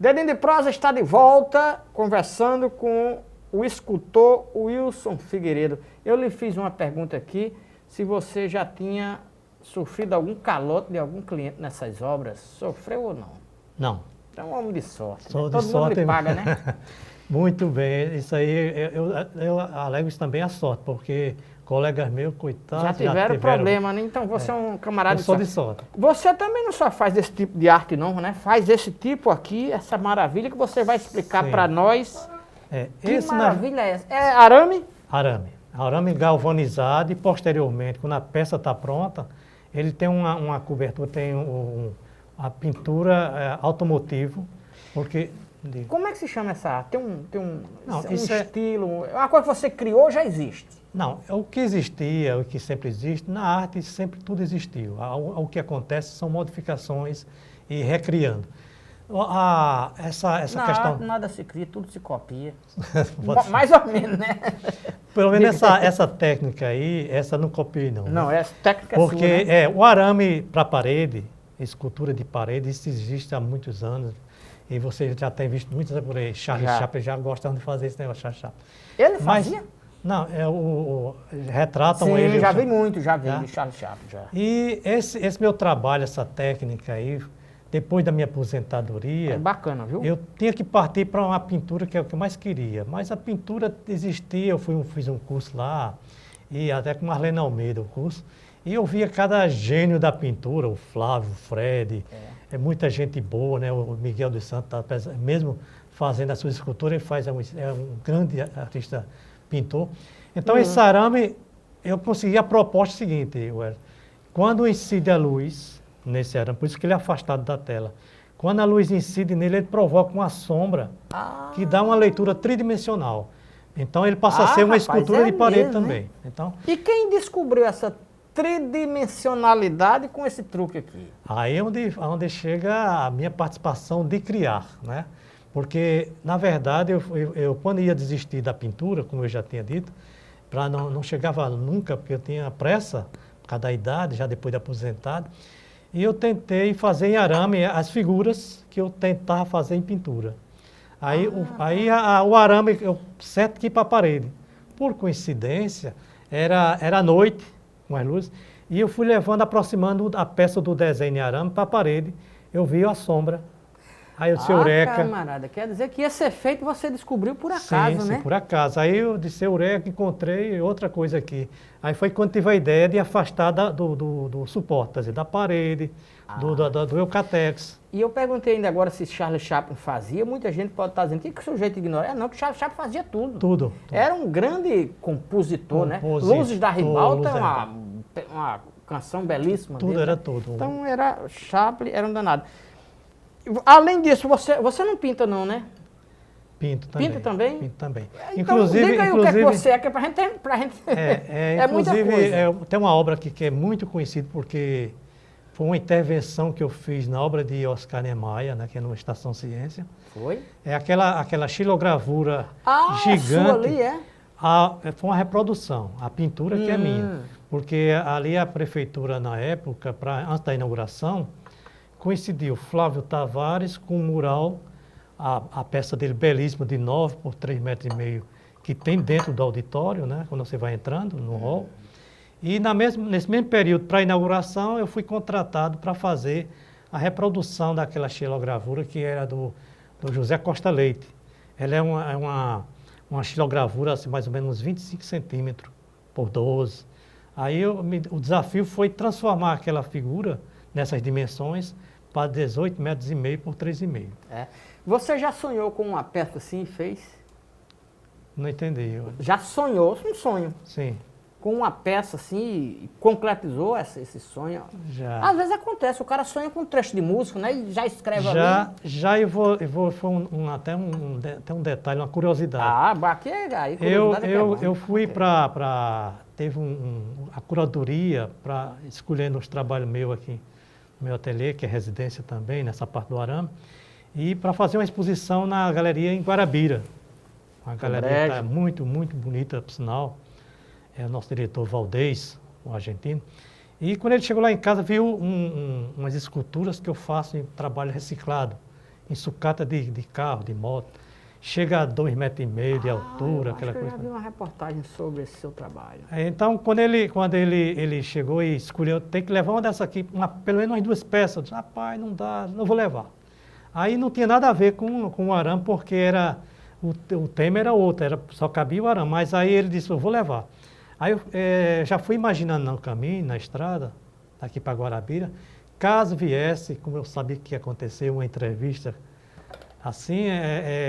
Dedinho de Prosa está de volta, conversando com o escultor Wilson Figueiredo. Eu lhe fiz uma pergunta aqui, se você já tinha sofrido algum calote de algum cliente nessas obras. Sofreu ou não? Não. É um homem de sorte. Sou né? de Todo sorte. mundo lhe paga, né? Muito bem. Isso aí, eu alego isso também à sorte, porque colegas meus, coitados, Já tiveram problema, né? Então você é um camarada eu sou de sorte. Você também não só faz esse tipo de arte não, né? Faz esse tipo aqui, essa maravilha que você vai explicar Sim. para nós. Que Esse maravilha é essa? É arame? Arame galvanizado e posteriormente, quando a peça está pronta, ele tem uma cobertura, tem a pintura automotivo, porque... Como é que se chama essa arte? Tem um isso estilo, uma coisa que você criou já existe? Não, o que existia, o que sempre existe, na arte sempre tudo existiu. O que acontece são modificações e recriando. Essa questão... Nada se cria, tudo se copia. Mais ou menos, né? Pelo menos essa técnica aí, essa não copiei não. Não, essa técnica porque é sua, né? O arame para parede, escultura de parede, isso existe há muitos anos. E você já tem visto muitas por aí. Charlie Chaplin já gostava de fazer esse negócio, Charlie Chaplin. Ele fazia? Não, retratam Sim, ele. Já vi Charlie Chaplin, já. E esse meu trabalho, essa técnica aí, depois da minha aposentadoria... É bacana, viu? Eu tinha que partir para uma pintura que é o que eu mais queria. Mas a pintura existia, eu fiz um curso lá, e até com Marlene Almeida o curso, e eu via cada gênio da pintura, o Flávio, o Fred, muita gente boa, né? O Miguel dos Santos, mesmo fazendo a sua escultura, ele é um grande artista pintor. Então, esse arame, eu consegui a proposta seguinte, quando incide a luz nesse arame, por isso que ele é afastado da tela, quando a luz incide nele, ele provoca uma sombra que dá uma leitura tridimensional. Então, ele passa a ser uma escultura de parede também. Então, e quem descobriu essa tridimensionalidade com esse truque aqui? Aí é onde chega a minha participação de criar, né? Porque, na verdade, eu quando ia desistir da pintura, como eu já tinha dito, não chegava nunca, porque eu tinha pressa, por causa da idade, já depois de aposentado, e eu tentei fazer em arame as figuras que eu tentava fazer em pintura. Aí, o arame, eu certo que ia para a parede. Por coincidência, era noite, com as luzes, e eu fui aproximando a peça do desenho em arame para a parede, eu vi a sombra. Aí eu disse, eureka. Camarada, quer dizer que esse efeito você descobriu por acaso, sim, né? Sim, por acaso. Aí eu disse, eureka, encontrei outra coisa aqui. Aí foi quando tive a ideia de afastar do suporte, quer dizer, da parede, do Eucatex. E eu perguntei ainda agora se Charlie Chaplin fazia, muita gente pode estar dizendo, que o sujeito ignora? Não, que Charlie Chaplin fazia tudo. Tudo. Era um grande compositor, né? Luzes da Ribalta é uma canção belíssima Tudo dele, era né? tudo. Então Chaplin era um danado. Além disso, você não pinta não, né? Pinto também. Pinta também? Pinto também. Então, diga aí o que é que você é, que pra gente... é muita coisa. Tem uma obra aqui que é muito conhecida porque foi uma intervenção que eu fiz na obra de Oscar Niemeyer, né, que é no Estação Ciência. Foi? É aquela xilogravura gigante. Sua ali, é? Foi uma reprodução, a pintura que é minha. Porque ali a prefeitura, na época, antes da inauguração, coincidiu Flávio Tavares com o mural, a peça dele belíssima, de 9 por 3,5 metros, que tem dentro do auditório, né, quando você vai entrando no hall. E nesse mesmo período, para a inauguração, eu fui contratado para fazer a reprodução daquela xilogravura que era do José Costa Leite. Ela é uma xilogravura, assim, mais ou menos uns 25 centímetros por 12. Aí o desafio foi transformar aquela figura, nessas dimensões, para 18,5 metros por 3,5. Você já sonhou com uma peça assim e fez? Não entendi. Já sonhou, um sonho? Sim. Com uma peça assim e concretizou esse sonho? Já. Às vezes acontece, o cara sonha com um trecho de música, né? E já escreve ali. Já foi até um detalhe, uma curiosidade. Aqui aí curiosidade eu fui teve a curadoria para escolher nos trabalhos meus aqui, no meu ateliê, que é residência também, nessa parte do arame, e para fazer uma exposição na galeria em Guarabira. Uma galeria que tá muito, muito bonita, por sinal. É o nosso diretor Valdez, um argentino. E quando ele chegou lá em casa, viu umas esculturas que eu faço em trabalho reciclado. em sucata de carro, de moto. Chega a 2,5 metros de altura, aquela eu coisa. já vi uma reportagem sobre esse seu trabalho. Então, quando ele chegou e escolheu, tem que levar uma dessa aqui, pelo menos umas 2 peças. Eu disse, rapaz, não dá, não vou levar. Aí não tinha nada a ver com o arame, porque o tema era outro, só cabia o arame. Mas aí ele disse, eu vou levar. Aí eu já fui imaginando no caminho, na estrada, daqui para Guarabira, caso viesse, como eu sabia que ia acontecer, uma entrevista assim,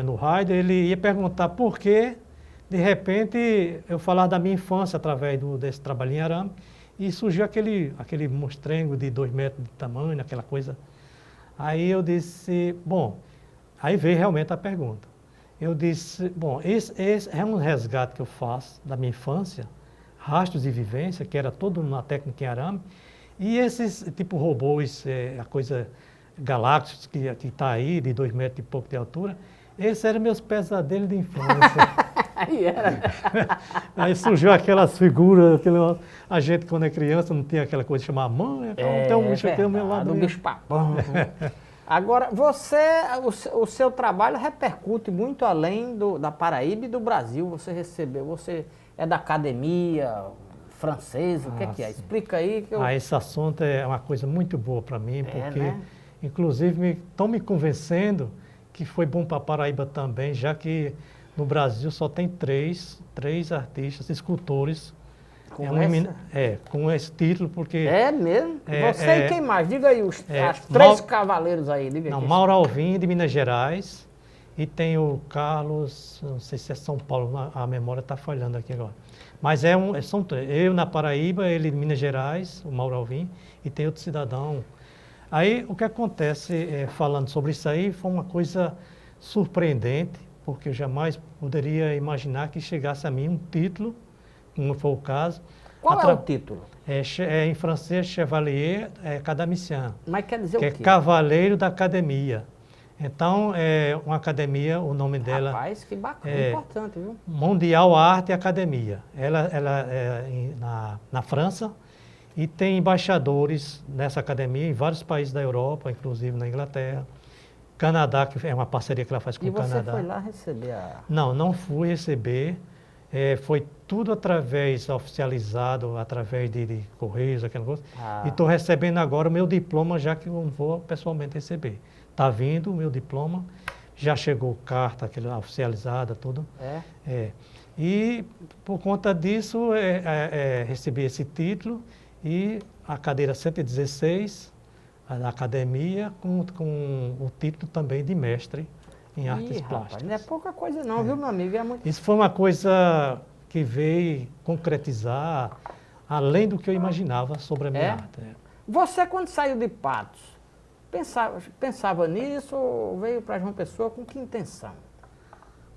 no rádio, ele ia perguntar por que, de repente, eu falar da minha infância através desse trabalho em arame, e surgiu aquele monstrengo de 2 metros de tamanho, aquela coisa. Aí eu disse, bom, aí veio realmente a pergunta. Eu disse, bom, esse é um resgate que eu faço da minha infância, rastros de vivência, que era toda uma técnica em arame, e esses tipo robôs, a coisa galácticos que está aí, de 2 metros e pouco de altura, esses eram meus pesadelos de infância. Aí era. Aí surgiu aquelas figuras, a gente quando é criança não tem aquela coisa de chamar mãe, tem um bicho aqui do meu lado. Do bicho papão. Agora, o seu trabalho repercute muito além da Paraíba e do Brasil. Você é da academia francesa, o que é? Explica aí. Esse assunto é uma coisa muito boa para mim, porque, né? inclusive, estão me convencendo que foi bom para a Paraíba também, já que no Brasil só tem três artistas, escultores, com esse título, porque... É mesmo? Você e quem mais? Diga aí, os 3 cavaleiros aí. Diga não, Mauro Alvim, de Minas Gerais, e tem o Carlos, não sei se é São Paulo, a memória está falhando aqui agora. Mas são 3, eu na Paraíba, ele de Minas Gerais, o Mauro Alvim, e tem outro cidadão. Aí, o que acontece, falando sobre isso aí, foi uma coisa surpreendente, porque eu jamais poderia imaginar que chegasse a mim um título, como foi o caso. Qual é o título? Em francês, Chevalier Académicien. Mas quer dizer o quê? Que é Cavaleiro da Academia. Então, é uma academia, o nome dela... Rapaz, que bacana, importante, viu? Mundial Arte Academia. Ela na França, e tem embaixadores nessa academia em vários países da Europa, inclusive na Inglaterra. Canadá, que é uma parceria que ela faz com o Canadá. E você foi lá receber Não fui receber. Foi tudo oficializado, através de correios, aquela coisa. E estou recebendo agora o meu diploma, já que eu vou pessoalmente receber. Está vindo o meu diploma, já chegou carta, aquela oficializada, tudo. E por conta disso, recebi esse título e a cadeira 116 da academia, com o título também de mestre em artes plásticas. Rapaz, não é pouca coisa não, viu, meu amigo? Isso foi uma coisa que veio concretizar além do que eu imaginava sobre a minha arte. Você, quando saiu de Patos, pensava nisso ou veio para João Pessoa com que intenção?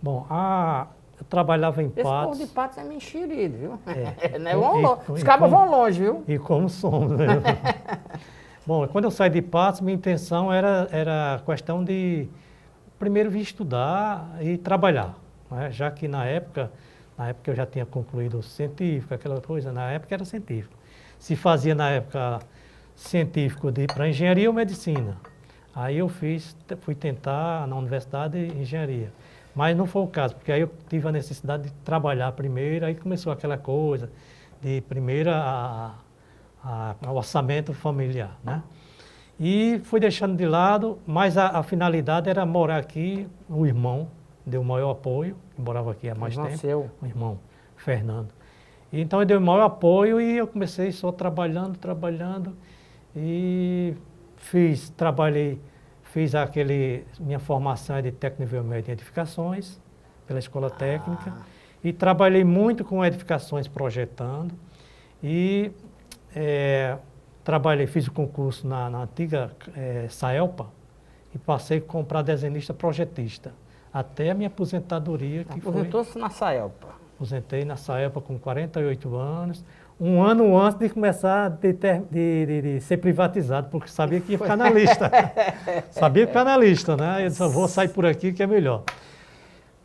Bom, eu trabalhava em Patos. Esse povo de Patos é menxerido, viu? Os cabos vão longe, viu? E como somos, né? Bom, quando eu saí de Patos, minha intenção era questão de primeiro vir estudar e trabalhar, né? Já que na época eu já tinha concluído o científico, aquela coisa, na época era científico. Se fazia na época científico para engenharia ou medicina. Aí eu fui tentar na universidade engenharia. Mas não foi o caso, porque aí eu tive a necessidade de trabalhar primeiro, aí começou aquela coisa de primeiro o orçamento familiar, né? E fui deixando de lado, mas a finalidade era morar aqui. O irmão deu o maior apoio, que morava aqui há mais tempo. O irmão Fernando. Então ele deu o maior apoio e eu comecei só trabalhando e fiz minha formação de técnico nível médio em edificações, pela escola técnica, e trabalhei muito com edificações projetando, e fiz o concurso na antiga Saelpa, e passei a comprar desenhista projetista, até a minha aposentadoria. Aposentou-se na Saelpa? Aposentei na Saelpa com 48 anos, um ano antes de começar de ser privatizado, porque sabia que ia ficar na lista. Sabia que ia ficar na lista, né? Eu disse, vou sair por aqui que é melhor.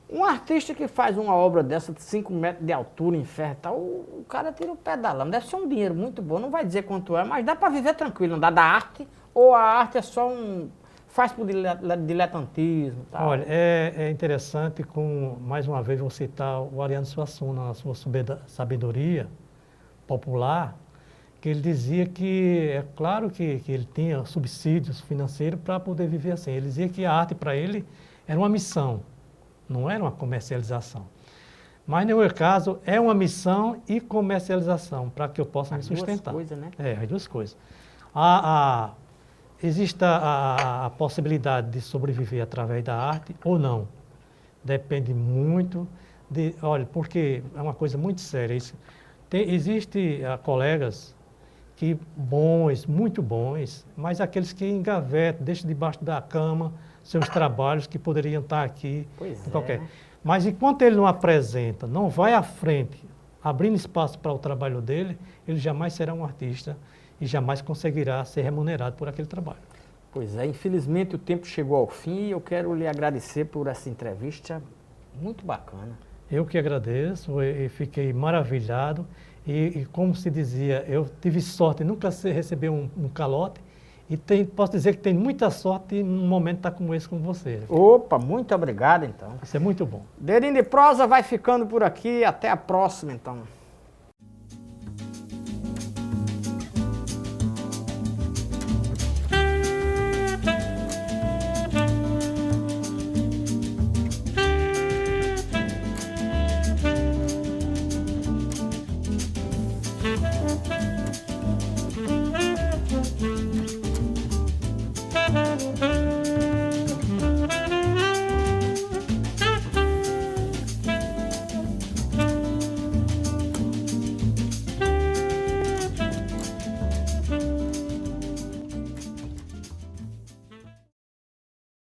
Um artista que faz uma obra dessa de 5 metros de altura em ferro e tal, o cara tira o pé da lama. Deve ser um dinheiro muito bom, não vai dizer quanto é, mas dá para viver tranquilo, não dá da arte, ou a arte é só faz por diletantismo e tal. Olha, é interessante, mais uma vez, vou citar o Ariano Suassuna, na sua sabedoria popular, que ele dizia que, é claro que ele tinha subsídios financeiros para poder viver assim. Ele dizia que a arte para ele era uma missão, não era uma comercialização. Mas, no meu caso, é uma missão e comercialização, para que eu possa me sustentar. Duas coisas, né? As duas coisas. Existe a possibilidade de sobreviver através da arte ou não. Depende muito olha, porque é uma coisa muito séria isso. Existem colegas muito bons, mas aqueles que engavetam, deixam debaixo da cama seus trabalhos que poderiam estar aqui. Pois qualquer. né? Mas enquanto ele não apresenta, não vai à frente, abrindo espaço para o trabalho dele, ele jamais será um artista e jamais conseguirá ser remunerado por aquele trabalho. Pois é, infelizmente o tempo chegou ao fim e eu quero lhe agradecer por essa entrevista muito bacana. Eu que agradeço e fiquei maravilhado e como se dizia, eu tive sorte de nunca receber um calote e posso dizer que tenho muita sorte num momento estar como esse com você. Opa, muito obrigado então. Isso é muito bom. Dedinho de Prosa vai ficando por aqui, até a próxima então.